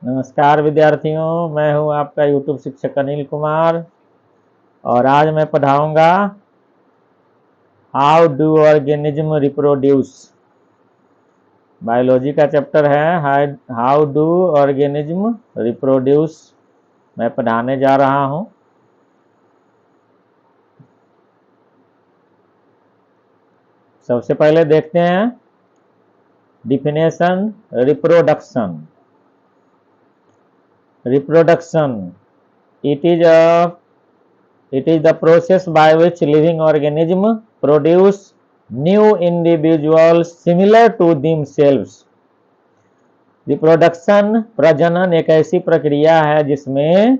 नमस्कार विद्यार्थियों, मैं हूं आपका यूट्यूब शिक्षक अनिल कुमार और आज मैं पढ़ाऊंगा how do organism reproduce. Biology का चैप्टर है हाउ डू ऑर्गेनिज्म रिप्रोड्यूस। मैं पढ़ाने जा रहा हूं। सबसे पहले देखते हैं definition. Reproduction it is a it is the process by which living organism produce new individuals similar to themselves। Reproduction प्रजनन एक ऐसी प्रक्रिया है जिसमें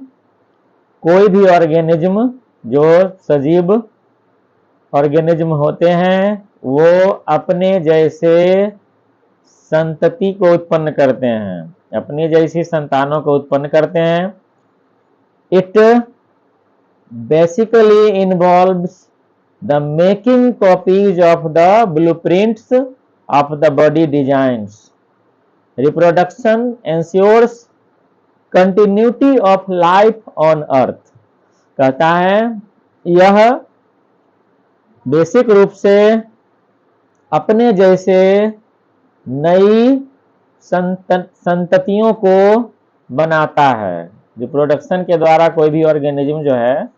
कोई भी ऑर्गेनिज्म, जो सजीव ऑर्गेनिज्म होते हैं, वो अपने जैसे संतति को उत्पन्न करते हैं, अपनी जैसी संतानों को उत्पन्न करते हैं। It basically involves the making copies of the blueprints of the body designs। Reproduction ensures continuity of life on earth। कहता है यह बेसिक रूप से अपने जैसे नई संततियों को बनाता है। रिप्रोडक्शन के द्वारा कोई भी ऑर्गेनिज्म जो है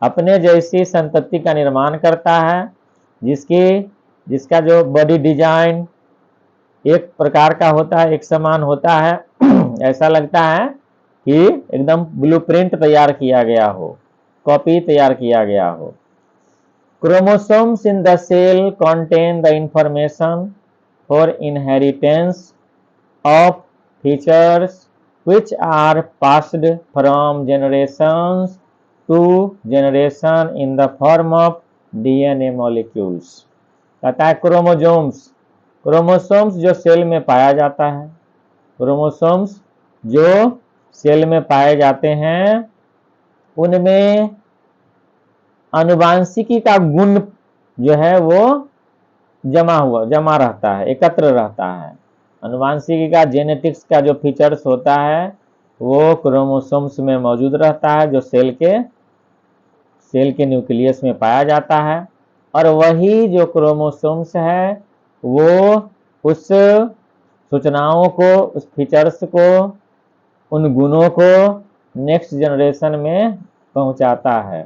अपने जैसी संतति का निर्माण करता है, जिसका जो बॉडी डिजाइन एक प्रकार का होता है, एक समान होता है। ऐसा लगता है कि एकदम ब्लूप्रिंट तैयार किया गया हो, कॉपी तैयार किया गया हो। Chromosomes in the cell contain the information for inheritance of features which are passed from generations to generation in the form of DNA molecules। कहता है क्रोमोसोम्स जो सेल में पाया जाता है, क्रोमोसोम्स जो सेल में पाए जाते हैं, उनमें आनुवांशिकी का गुण जो है वो जमा रहता है, एकत्र रहता है। आनुवांशिकी का, जेनेटिक्स का जो फीचर्स होता है वो क्रोमोसोम्स में मौजूद रहता है, जो सेल के न्यूक्लियस में पाया जाता है। और वही जो क्रोमोसोम्स है वो उस सूचनाओं को, उस फीचर्स को, उन गुणों को नेक्स्ट जनरेशन में पहुंचाता है।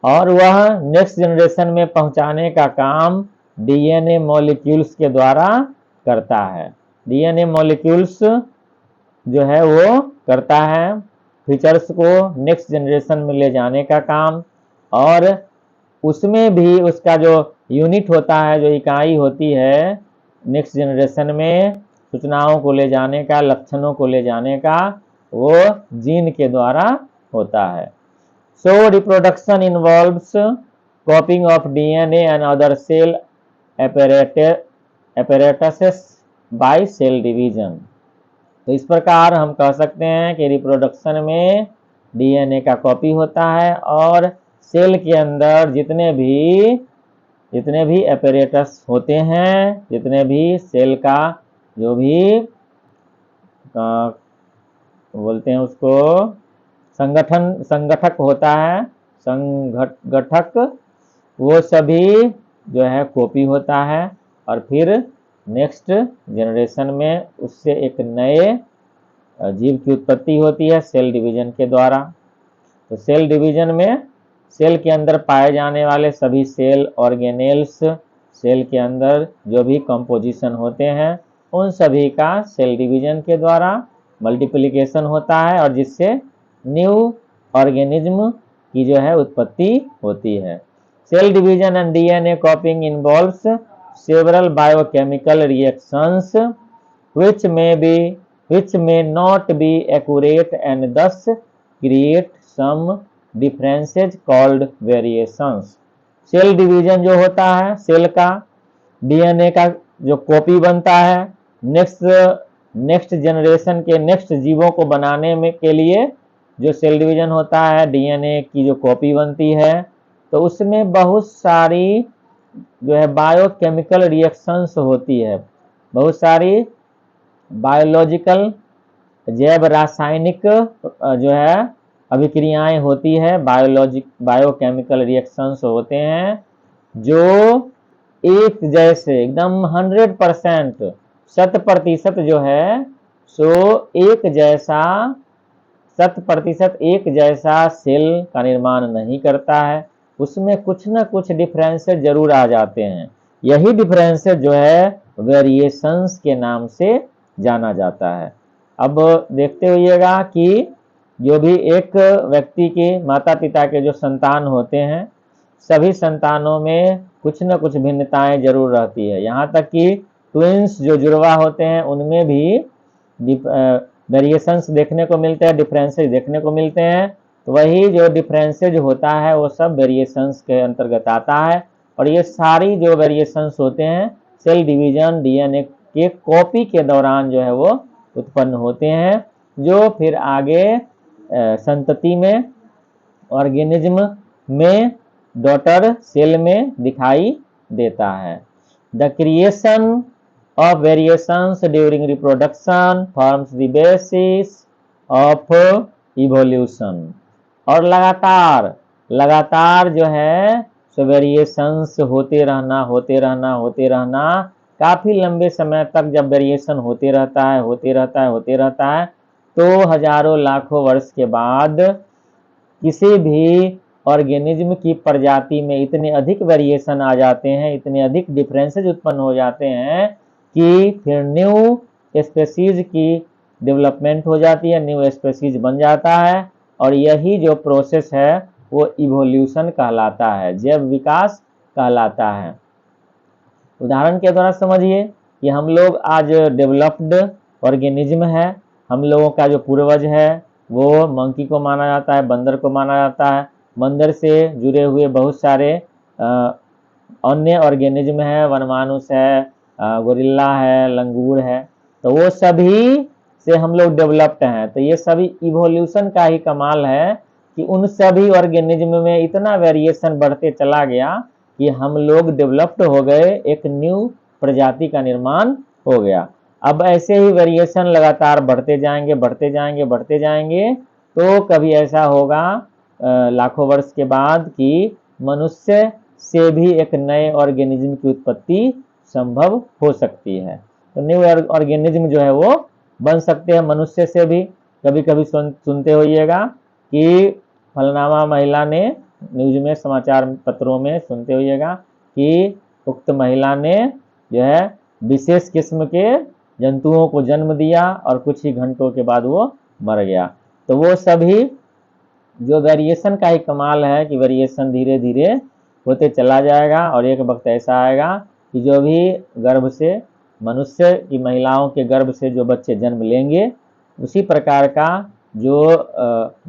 और वह नेक्स्ट जनरेशन में पहुंचाने का काम डीएनए मॉलिक्यूल्स के द्वारा करता है। डीएनए मॉलिक्यूल्स जो है वो करता है फीचर्स को नेक्स्ट जनरेशन में ले जाने का काम। और उसमें भी उसका जो यूनिट होता है, जो इकाई होती है नेक्स्ट जनरेशन में सूचनाओं को ले जाने का, लक्षणों को ले जाने का, वो जीन के द्वारा होता है। So reproduction involves copying of DNA and other cell apparatuses by cell division। तो इस प्रकार हम कह सकते हैं कि रिप्रोडक्शन में डीएनए का कॉपी होता है और सेल के अंदर जितने भी एपरेटस होते हैं, जितने भी सेल का जो भी बोलते हैं उसको संगठक होता है, संगठक, वो सभी जो है कॉपी होता है। और फिर नेक्स्ट जनरेशन में उससे एक नए जीव की उत्पत्ति होती है सेल डिवीजन के द्वारा। तो सेल डिवीजन में सेल के अंदर पाए जाने वाले सभी सेल ऑर्गेनेल्स, सेल के अंदर जो भी कंपोजिशन होते हैं, उन सभी का सेल डिवीजन के द्वारा मल्टीप्लिकेशन होता है और जिससे न्यू ऑर्गेनिज्म की जो है उत्पत्ति होती है। Cell division and DNA copying involves several biochemical reactions which may not be accurate and thus create some differences called variations। Cell division जो होता है, सेल का डीएनए का जो कॉपी बनता है नेक्स्ट जनरेशन के नेक्स्ट जीवों को बनाने में के लिए जो सेल डिवीजन होता है, डीएनए की जो कॉपी बनती है, तो उसमें बहुत सारी जो है बायोकेमिकल रिएक्शंस होती है, बहुत सारी बायोलॉजिकल जैव रासायनिक जो है अभिक्रियाएं होती है, बायोकेमिकल रिएक्शंस होते हैं, जो एक जैसे एकदम 100% 100% जो है सो एक जैसा 100% एक जैसा सेल का निर्माण नहीं करता है। उसमें कुछ ना कुछ डिफरेंसेस जरूर आ जाते हैं। यही डिफरेंसेस जो है वेरिएशंस के नाम से जाना जाता है। अब देखते होइएगा कि जो भी एक व्यक्ति के माता पिता के जो संतान होते हैं, सभी संतानों में कुछ न कुछ भिन्नताएं जरूर रहती है। यहाँ तक कि ट्विंस जो जुड़वा होते हैं उनमें भी वेरिएशंस देखने को मिलते हैं, डिफरेंसेस देखने को मिलते हैं। तो वही जो डिफरेंसेज होता है वो सब वेरिएशंस के अंतर्गत आता है। और ये सारी जो वेरिएशंस होते हैं सेल डिवीजन डीएनए के कॉपी के दौरान जो है वो उत्पन्न होते हैं, जो फिर आगे संतति में, ऑर्गेनिज्म में, डॉटर सेल में दिखाई देता है। The creation of variations during reproduction forms the basis of evolution। और लगातार जो है सो वेरिएशंस होते रहना काफी लंबे समय तक जब वेरिएशन होते रहता है तो हजारों लाखों वर्ष के बाद किसी भी ऑर्गेनिज्म की प्रजाति में इतने अधिक वेरिएशन आ जाते हैं, इतने अधिक डिफरेंसेज उत्पन्न हो जाते हैं कि फिर न्यू स्पेसीज की डेवलपमेंट हो जाती है, न्यू स्पेसीज बन जाता है। और यही जो प्रोसेस है वो इवोल्यूशन कहलाता है, जैव विकास कहलाता है। उदाहरण के द्वारा समझिए कि हम लोग आज डेवलप्ड ऑर्गेनिज्म है। हम लोगों का जो पूर्वज है वो मंकी को माना जाता है, बंदर को माना जाता है। बंदर से जुड़े हुए बहुत सारे अन्य ऑर्गेनिज्म है, वनमानुष है, गोरिल्ला है, लंगूर है। तो वो सभी से हम लोग डेवलप्ड हैं। तो ये सभी इवोल्यूशन का ही कमाल है कि उन सभी ऑर्गेनिज्म में इतना वेरिएशन बढ़ते चला गया कि हम लोग डेवलप्ड हो गए, एक न्यू प्रजाति का निर्माण हो गया। अब ऐसे ही वेरिएशन लगातार बढ़ते जाएंगे तो कभी ऐसा होगा लाखों वर्ष के बाद कि मनुष्य से भी एक नए ऑर्गेनिज्म की उत्पत्ति संभव हो सकती है। तो न्यू ऑर्गेनिज्म जो है वो बन सकते हैं मनुष्य से भी। कभी कभी सुनते होइएगा कि फलनामा महिला ने, न्यूज में, समाचार पत्रों में सुनते होइएगा कि उक्त महिला ने जो है विशेष किस्म के जंतुओं को जन्म दिया और कुछ ही घंटों के बाद वो मर गया। तो वो सभी जो वेरिएशन का ही कमाल है कि वेरिएशन धीरे धीरे होते चला जाएगा और एक वक्त ऐसा आएगा कि जो भी गर्भ से, मनुष्य की महिलाओं के गर्भ से जो बच्चे जन्म लेंगे उसी प्रकार का जो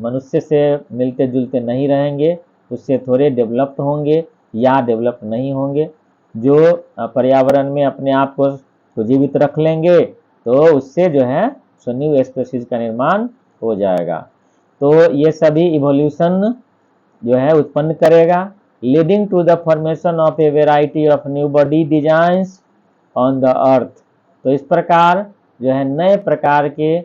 मनुष्य से मिलते जुलते नहीं रहेंगे, उससे थोड़े डेवलप्ड होंगे या डेवलप नहीं होंगे। जो पर्यावरण में अपने आप को जीवित रख लेंगे तो उससे जो है सो न्यू स्पीशीज का निर्माण हो जाएगा। तो ये सभी इवोल्यूशन जो है उत्पन्न करेगा, leading to the formation of a variety of new body designs on the earth. तो इस प्रकार जो है नए प्रकार के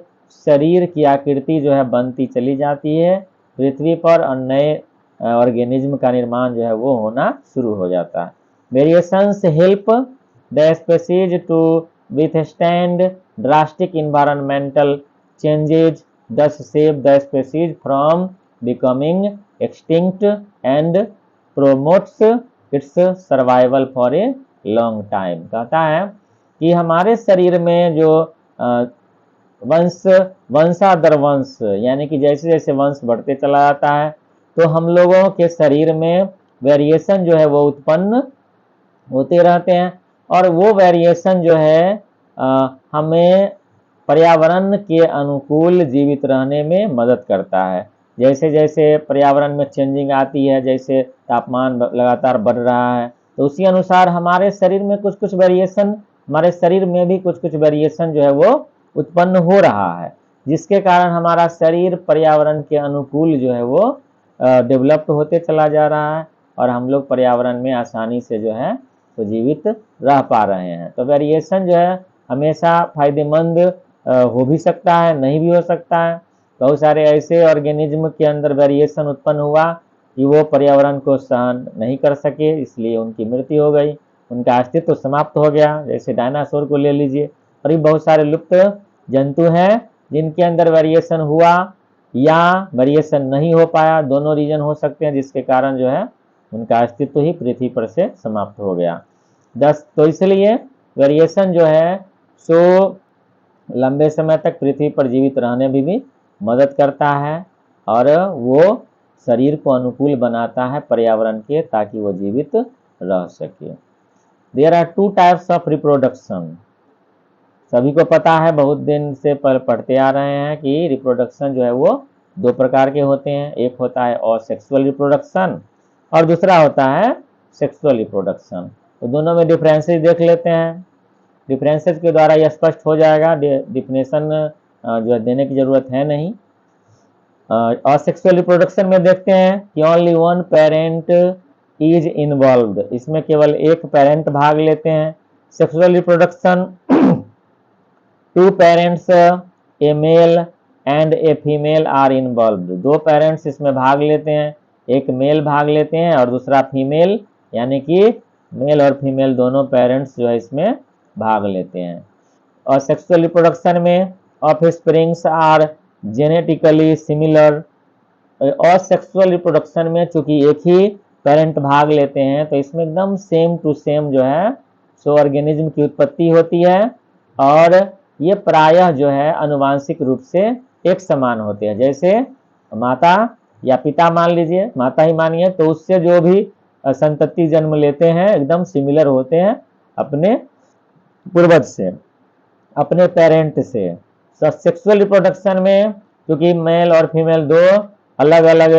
शरीर की आकृति जो है बनती चली जाती है पृथ्वी पर, और नए ऑर्गेनिज्म का निर्माण जो है वो होना शुरू हो जाता है। Variations help the species to withstand drastic environmental changes, thus save the species from becoming extinct and promotes its survival for a long time। कहता है कि हमारे शरीर में जो वंशादर वंश, यानी कि जैसे जैसे वंश बढ़ते चला जाता है तो हम लोगों के शरीर में वेरिएशन जो है वो उत्पन्न होते रहते हैं। और वो वेरिएशन जो है हमें पर्यावरण के अनुकूल जीवित रहने में मदद करता है। जैसे जैसे पर्यावरण में चेंजिंग आती है, जैसे तापमान लगातार बढ़ रहा है, तो उसी अनुसार हमारे शरीर में कुछ कुछ वेरिएशन, हमारे शरीर में भी कुछ कुछ वेरिएशन जो है वो उत्पन्न हो रहा है, जिसके कारण हमारा शरीर पर्यावरण के अनुकूल जो है वो डेवलप्ड होते चला जा रहा है और हम लोग पर्यावरण में आसानी से जो है तो जीवित रह पा रहे हैं। तो वेरिएशन जो है हमेशा फायदेमंद हो भी सकता है, नहीं भी हो सकता है। बहुत सारे ऐसे ऑर्गेनिज्म के अंदर वेरिएशन उत्पन्न हुआ कि वो पर्यावरण को सहन नहीं कर सके, इसलिए उनकी मृत्यु हो गई, उनका अस्तित्व समाप्त हो गया। जैसे डायनासोर को ले लीजिए, और भी बहुत सारे लुप्त जंतु हैं जिनके अंदर वेरिएशन हुआ या वेरिएशन नहीं हो पाया, दोनों रीजन हो सकते हैं, जिसके कारण जो है उनका अस्तित्व ही पृथ्वी पर से समाप्त हो गया। तो इसलिए वेरिएशन जो है सो लंबे समय तक पृथ्वी पर जीवित रहने में भी मदद करता है और वो शरीर को अनुकूल बनाता है पर्यावरण के, ताकि वो जीवित रह सके। There are 2 types of reproduction. सभी को पता है, बहुत दिन से पढ़ते आ रहे हैं कि रिप्रोडक्शन जो है वो 2 प्रकार के होते हैं। एक होता है असेक्सुअल रिप्रोडक्शन और दूसरा होता है सेक्सुअल रिप्रोडक्शन। तो दोनों में डिफरेंसेस देख लेते हैं। डिफरेंसेस के द्वारा यह स्पष्ट हो जाएगा, डिफिनेशन जो है देने की जरूरत है नहीं। असेक्सुअल रिप्रोडक्शन में देखते हैं कि only one parent is involved, इसमें केवल एक पेरेंट भाग लेते हैं। Sexual reproduction 2 parents, a male and a female are involved, 2 parents इसमें भाग लेते हैं, एक मेल भाग लेते हैं और दूसरा फीमेल, यानी कि मेल और फीमेल दोनों पेरेंट्स जो है इसमें भाग लेते हैं। और सेक्सुअल रिप्रोडक्शन में ऑफस्प्रिंग्स आर जेनेटिकली सिमिलर। और सेक्सुअल रिप्रोडक्शन में चूंकि एक ही पेरेंट भाग लेते हैं तो इसमें एकदम सेम टू सेम जो है सो ऑर्गेनिज्म की उत्पत्ति होती है, और ये प्रायः जो है अनुवांशिक रूप से एक समान होते हैं। जैसे माता या पिता मान लीजिए, माता ही मानिए, तो उससे जो भी संतति जन्म लेते हैं एकदम सिमिलर होते हैं अपने पूर्वज से, अपने पेरेंट से। सेक्सुअल रिप्रोडक्शन में क्योंकि मेल और फीमेल 2 अलग अलग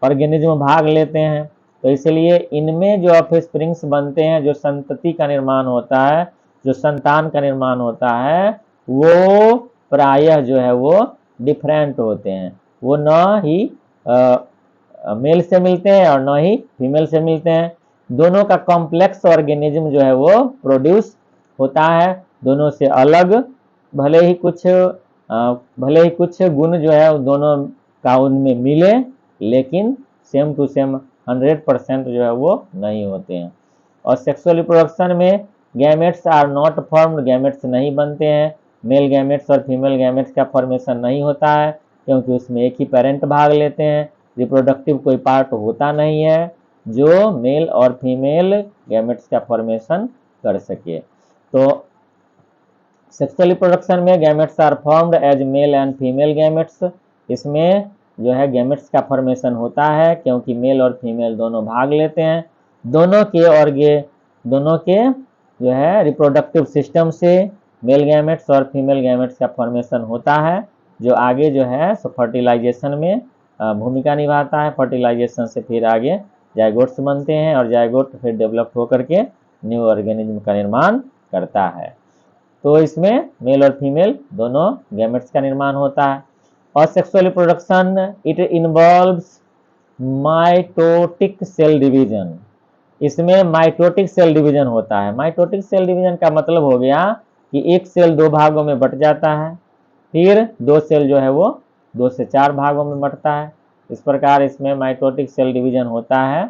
ऑर्गेनिज्म भाग लेते हैं, तो इसलिए इनमें जो ऑफस्प्रिंग्स बनते हैं, जो संतति का निर्माण होता है, जो संतान का निर्माण होता है, वो प्रायः जो है वो डिफरेंट होते हैं। वो न ही मेल से मिलते हैं और न ही फीमेल से मिलते हैं। दोनों का कॉम्प्लेक्स ऑर्गेनिज्म जो है वो प्रोड्यूस होता है, दोनों से अलग। भले ही कुछ गुण जो है दोनों का उनमें मिले, लेकिन सेम टू सेम 100% जो है वो नहीं होते हैं। और सेक्सुअल रिप्रोडक्शन में gametes are not formed, gametes नहीं बनते हैं, मेल गैमेट्स और फीमेल गैमेट्स का फॉर्मेशन नहीं होता है, क्योंकि उसमें एक ही पेरेंट भाग लेते हैं। रिप्रोडक्टिव कोई पार्ट होता नहीं है जो मेल और फीमेल गैमेट्स का फॉर्मेशन कर सके। तो सेक्सुअल रिप्रोडक्शन में gametes are formed as male and female gametes, इसमें जो है गैमेट्स का फॉर्मेशन होता है क्योंकि मेल और फीमेल दोनों भाग लेते हैं। दोनों के जो है रिप्रोडक्टिव सिस्टम से मेल गैमेट्स और फीमेल गैमेट्स का फॉर्मेशन होता है, जो आगे जो है सो फर्टिलाइजेशन में भूमिका निभाता है। फर्टिलाइजेशन से फिर आगे जायगोट्स बनते हैं और जायगोट फिर डेवलप होकर के न्यू ऑर्गेनिज्म का निर्माण करता है। तो इसमें मेल और फीमेल दोनों गैमेट्स का निर्माण होता है। और sexual reproduction it involves mitotic cell division, इसमें माइटोटिक सेल डिवीजन होता है। माइटोटिक सेल डिवीजन का मतलब हो गया कि एक सेल 2 भागों में बट जाता है, फिर 2 सेल जो है वो 2 से 4 भागों में बटता है। इस प्रकार इसमें माइटोटिक सेल डिवीजन होता है।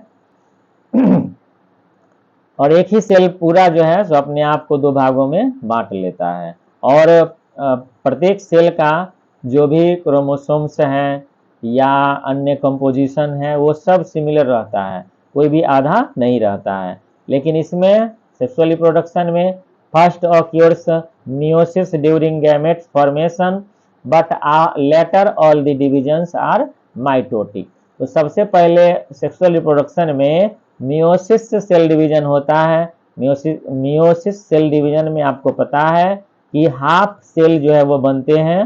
और एक ही सेल पूरा जो है सो अपने आप को 2 भागों में बांट लेता है, और प्रत्येक सेल का जो भी क्रोमोसोम्स हैं या अन्य कंपोजिशन है वो सब सिमिलर रहता है, कोई भी आधा नहीं रहता है। लेकिन इसमें सेक्सुअल रिप्रोडक्शन में first occurs meiosis during gametes formation but later all the divisions are mitotic. तो सबसे पहले सेक्सुअल रिप्रोडक्शन में मियोसिस सेल डिवीजन होता है। मियोसिस सेल डिवीजन में आपको पता है कि हाफ सेल जो है वो बनते हैं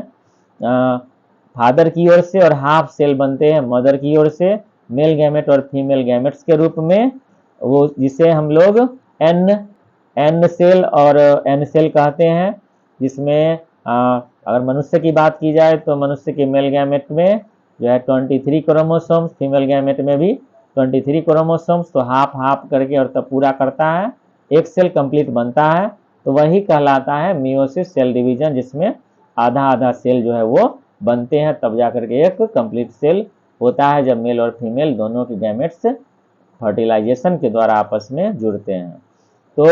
फादर की ओर से और हाफ सेल बनते हैं मदर की ओर से, मेल गैमेट और फीमेल गैमेट्स के रूप में, वो जिसे हम लोग एन सेल और एन सेल कहते हैं। जिसमें अगर मनुष्य की बात की जाए तो मनुष्य के मेल गैमेट में जो है 23 क्रोमोसोम्स, फीमेल गैमेट में भी 23 क्रोमोसोम्स, तो हाफ हाफ करके और तब पूरा करता है, एक सेल कंप्लीट बनता है। तो वही कहलाता है मियोसिस सेल डिवीजन, जिसमें आधा आधा सेल जो है वो बनते हैं, तब जाकर के एक कंप्लीट सेल होता है, जब मेल और फीमेल दोनों के गैमेट्स फर्टिलाइजेशन के द्वारा आपस में जुड़ते हैं। तो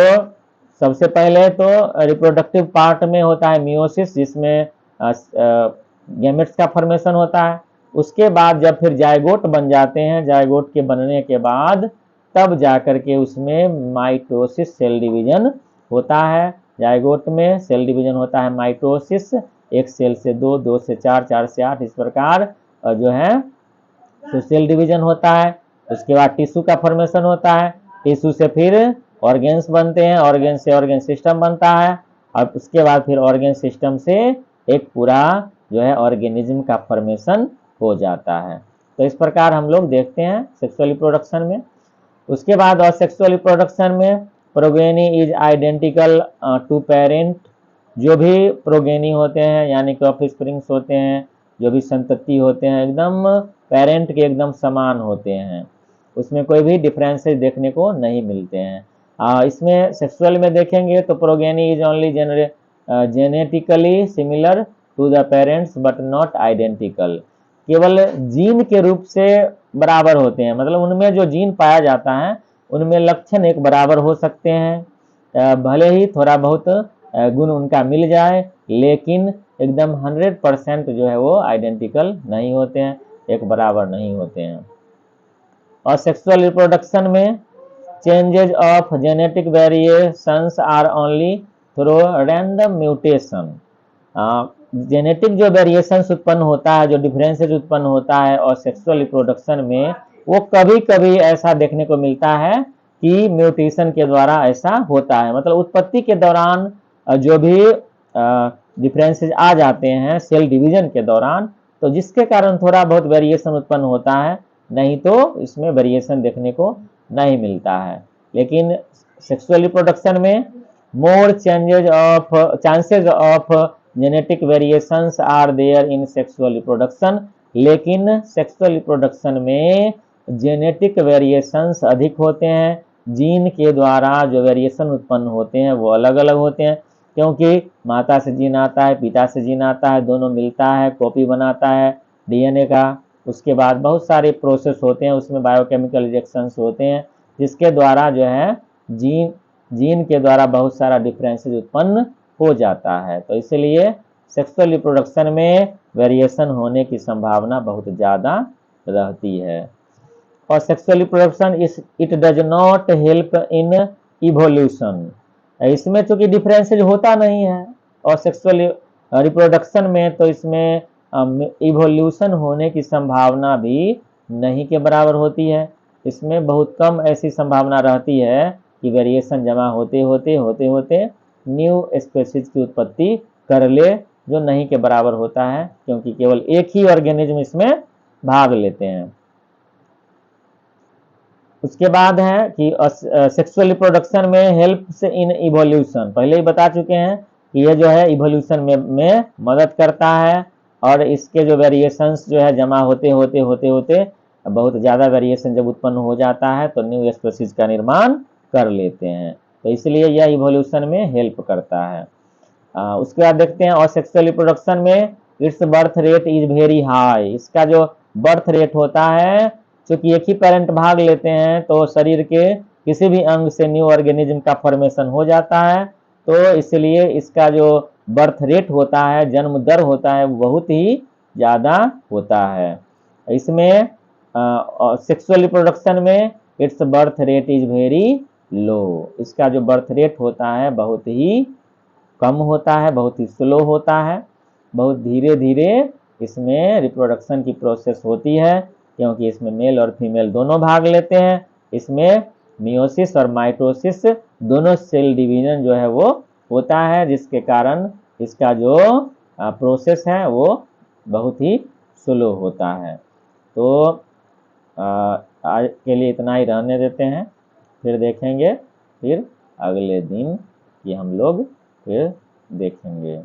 सबसे पहले तो रिप्रोडक्टिव पार्ट में होता है मियोसिस, जिसमें गैमेट्स का फॉर्मेशन होता है। उसके बाद जब फिर जायगोट बन जाते हैं, जायगोट के बनने के बाद तब जाकर के उसमें माइटोसिस सेल डिवीजन होता है। जायगोट में सेल डिवीजन होता है माइटोसिस, एक सेल से दो, दो से चार, चार से आठ, इस प्रकार जो है तो सेल डिवीजन होता है। उसके बाद टिश्यू का फॉर्मेशन होता है, टिश्यू से फिर ऑर्गेन्स बनते हैं, ऑर्गेन से ऑर्गेन सिस्टम बनता है, और उसके बाद फिर ऑर्गेन सिस्टम से एक पूरा जो है ऑर्गेनिज्म का फॉर्मेशन हो जाता है। तो इस प्रकार हम लोग देखते हैं सेक्सुअल रिप्रोडक्शन में। उसके बाद और सेक्सुअल रिप्रोडक्शन में progeny is identical to parent. जो भी प्रोगेनी होते हैं यानी कि ऑफस्प्रिंग्स होते हैं, जो भी संतति होते हैं, एकदम पेरेंट के एकदम समान होते हैं, उसमें कोई भी डिफरेंसेस देखने को नहीं मिलते हैं। इसमें सेक्सुअल में देखेंगे तो progeny is only genetically similar to the parents but not identical. केवल जीन के रूप से बराबर होते हैं, मतलब उनमें जो जीन पाया जाता है उनमें लक्षण एक बराबर हो सकते हैं, भले ही थोड़ा बहुत गुण उनका मिल जाए, लेकिन एकदम 100% जो है वो आइडेंटिकल नहीं होते हैं, एक बराबर नहीं होते हैं। और सेक्सुअल रिप्रोडक्शन में changes of genetic variations are only through random mutation. Genetic जो वेरिएशंस उत्पन्न होता है, जो डिफरेंसेस उत्पन्न होता है और सेक्सुअल रिप्रोडक्शन में, वो कभी कभी ऐसा देखने को मिलता है कि म्यूटेशन के द्वारा ऐसा होता है, मतलब उत्पत्ति के दौरान जो भी डिफरेंसेस आ जाते हैं सेल डिवीजन के दौरान, तो जिसके कारण थोड़ा बहुत वेरिएशन उत्पन्न होता है, नहीं तो इसमें वेरिएशन देखने को नहीं मिलता है। लेकिन सेक्सुअल रिप्रोडक्शन में more chances of genetic variations are there in sexual reproduction. लेकिन सेक्सुअल रिप्रोडक्शन में जेनेटिक वेरिएशंस अधिक होते हैं, जीन के द्वारा जो वेरिएशन उत्पन्न होते हैं वो अलग अलग होते हैं, क्योंकि माता से जीन आता है, पिता से जीन आता है, दोनों मिलता है, कॉपी बनाता है डीएनए का। उसके बाद बहुत सारे प्रोसेस होते हैं, उसमें बायोकेमिकल रिएक्शंस होते हैं, जिसके द्वारा जो है जीन के द्वारा बहुत सारा डिफरेंसेस उत्पन्न हो जाता है। तो इसलिए सेक्सुअल रिप्रोडक्शन में वेरिएशन होने की संभावना बहुत ज़्यादा रहती है। और sexual reproduction it does not help in evolution. इसमें चूंकि डिफरेंसेज होता नहीं है और सेक्सुअल रिप्रोडक्शन में, तो इसमें इवोल्यूशन होने की संभावना भी नहीं के बराबर होती है। इसमें बहुत कम ऐसी संभावना रहती है कि वेरिएशन जमा होते होते न्यू स्पेसीज की उत्पत्ति कर ले, जो नहीं के बराबर होता है, क्योंकि केवल एक ही ऑर्गेनिज्म इसमें भाग लेते हैं। उसके बाद है कि सेक्सुअल रिप्रोडक्शन में हेल्प्स इन इवोल्यूशन। पहले ही बता चुके हैं कि ये जो है इवोल्यूशन में मदद करता है, और इसके जो वेरिएशंस जो है जमा होते बहुत ज़्यादा वेरिएशन जब उत्पन्न हो जाता है तो न्यू स्पेसीज का निर्माण कर लेते हैं, तो इसलिए यह इवोल्यूशन में हेल्प करता है। उसके बाद देखते हैं और सेक्सुअल रिप्रोडक्शन में it's birth rate is very high. इसका जो बर्थ रेट होता है, क्योंकि एक ही पेरेंट भाग लेते हैं तो शरीर के किसी भी अंग से न्यू ऑर्गेनिज्म का फॉर्मेशन हो जाता है, तो इसलिए इसका जो बर्थ रेट होता है, जन्म दर होता है, बहुत ही ज़्यादा होता है। इसमें सेक्सुअल रिप्रोडक्शन में it's birth rate is very low. इसका जो बर्थ रेट होता है बहुत ही कम होता है, बहुत ही स्लो होता है, बहुत धीरे धीरे इसमें रिप्रोडक्शन की प्रोसेस होती है, क्योंकि इसमें मेल और फीमेल दोनों भाग लेते हैं। इसमें मियोसिस और माइटोसिस दोनों सेल डिवीजन जो है वो होता है, जिसके कारण इसका जो प्रोसेस है वो बहुत ही स्लो होता है। तो आज के लिए इतना ही रहने देते हैं, फिर देखेंगे फिर अगले दिन कि हम लोग फिर देखेंगे।